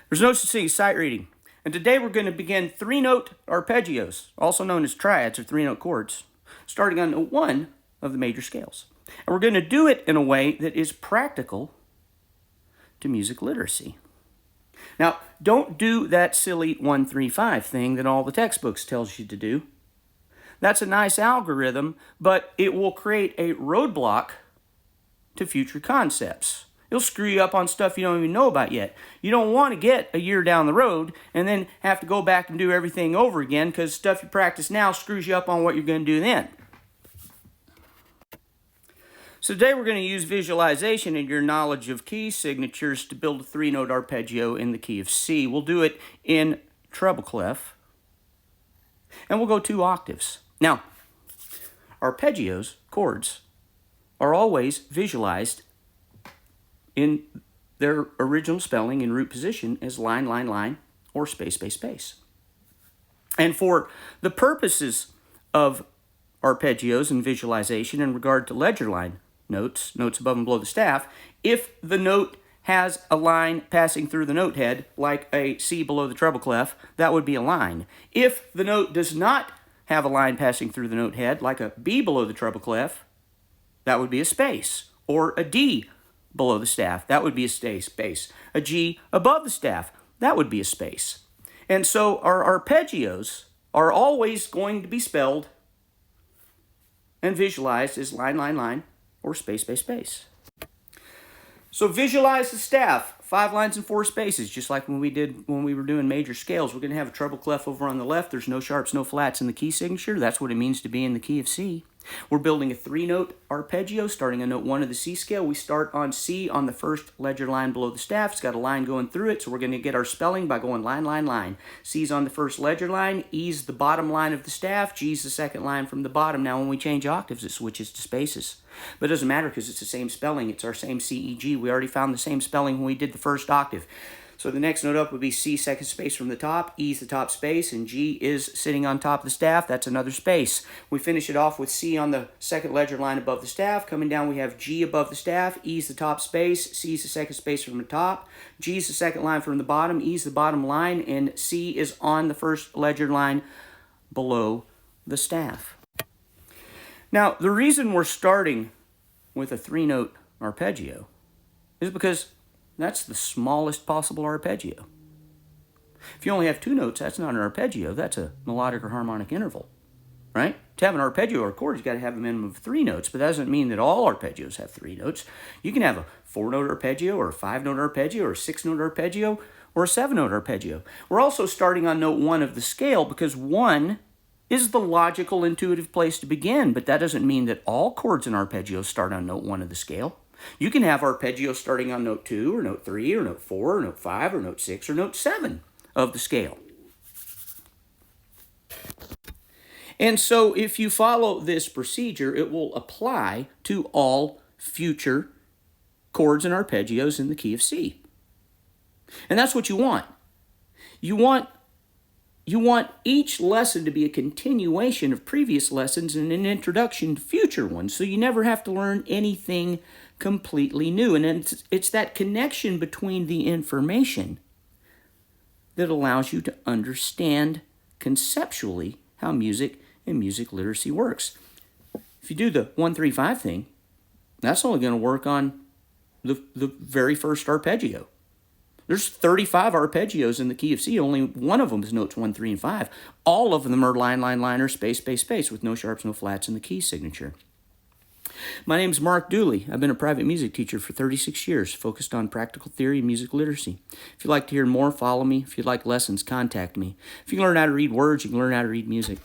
There's no such thing as sight reading. And today we're going to begin three-note arpeggios, also known as triads or three-note chords, starting on note 1 of the major scales. And we're going to do it in a way that is practical to music literacy. Now, don't do that silly 1-3-5 thing that all the textbooks tells you to do. That's a nice algorithm, but it will create a roadblock to future concepts. It'll screw you up on stuff you don't even know about yet. You don't want to get a year down the road and then have to go back and do everything over again because stuff you practice now screws you up on what you're going to do then. So today we're going to use visualization and your knowledge of key signatures to build a three-note arpeggio in the key of C. We'll do it in treble clef, and we'll go 2 octaves. Now, arpeggios, chords, are always visualized in their original spelling in root position as line, line, line, or space, space, space. And for the purposes of arpeggios and visualization in regard to ledger line notes, notes above and below the staff, if the note has a line passing through the note head, like a C below the treble clef, that would be a line. If the note does not have a line passing through the note head, like a B below the treble clef, that would be a space, or a D below the staff, that would be a space. A G above the staff, that would be a space. And so our arpeggios are always going to be spelled and visualized as line, line, line, or space, space, space. So visualize the staff, 5 lines and 4 spaces, just like when we were doing major scales. We're going to have a treble clef over on the left. There's no sharps, no flats in the key signature. That's what it means to be in the key of C. We're building a 3-note arpeggio starting on note 1 of the C scale. We start on C on the first ledger line below the staff. It's got a line going through it, so we're going to get our spelling by going line, line, line. C's on the first ledger line, E's the bottom line of the staff, G's the second line from the bottom. Now when we change octaves, it switches to spaces. But it doesn't matter because it's the same spelling. It's our same C, E, G. We already found the same spelling when we did the first octave. So the next note up would be C, second space from the top, E's the top space, and G is sitting on top of the staff. That's another space. We finish it off with C on the second ledger line above the staff. Coming down, we have G above the staff, E's the top space, C's the second space from the top, G's the second line from the bottom, E's the bottom line, and C is on the first ledger line below the staff. Now, the reason we're starting with a 3-note arpeggio is because that's the smallest possible arpeggio. If you only have 2 notes, that's not an arpeggio. That's a melodic or harmonic interval, right? To have an arpeggio or a chord, you've got to have a minimum of 3 notes, but that doesn't mean that all arpeggios have 3 notes. You can have a 4-note arpeggio or a 5-note arpeggio or a 6-note arpeggio or a 7-note arpeggio. We're also starting on note 1 of the scale because 1 is the logical, intuitive place to begin, but that doesn't mean that all chords and arpeggios start on note 1 of the scale. You can have arpeggios starting on note 2 or note 3 or note 4 or note 5 or note 6 or note 7 of the scale. And so if you follow this procedure, it will apply to all future chords and arpeggios in the key of C. And that's what you want. You want each lesson to be a continuation of previous lessons and an introduction to future ones, so you never have to learn anything completely new. And it's that connection between the information that allows you to understand conceptually how music and music literacy works. If you do the 1-3-5 thing, that's only going to work on the very first arpeggio. There's 35 arpeggios in the key of C. Only one of them is notes 1, 3, and 5. All of them are line, line, line, or space, space, space with no sharps, no flats in the key signature. My name's Mark Dooley. I've been a private music teacher for 36 years, focused on practical theory and music literacy. If you'd like to hear more, follow me. If you'd like lessons, contact me. If you can learn how to read words, you can learn how to read music.